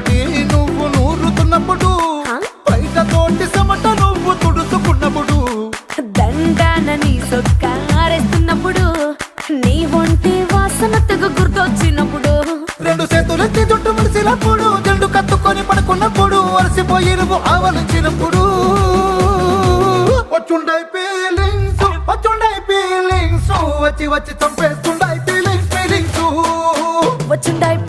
మొదటి నువ్వు నూరుతున్నప్పుడు బయట తోటి సమట నువ్వు తుడుచుకున్నప్పుడు దండాన నీ సొక్కారేస్తున్నప్పుడు నీ ఒంటి వాసన తెగ గుర్తొచ్చినప్పుడు రెండు చేతులెత్తి జుట్టు ముడిసినప్పుడు జండు కత్తుకొని పడుకున్నప్పుడు అలసిపోయి నువ్వు ఆవలించినప్పుడు వచ్చుండై ఫీలింగ్స్ వచ్చి వచ్చి చంపేస్తుండై ఫీలింగ్స్ వచ్చుండాయి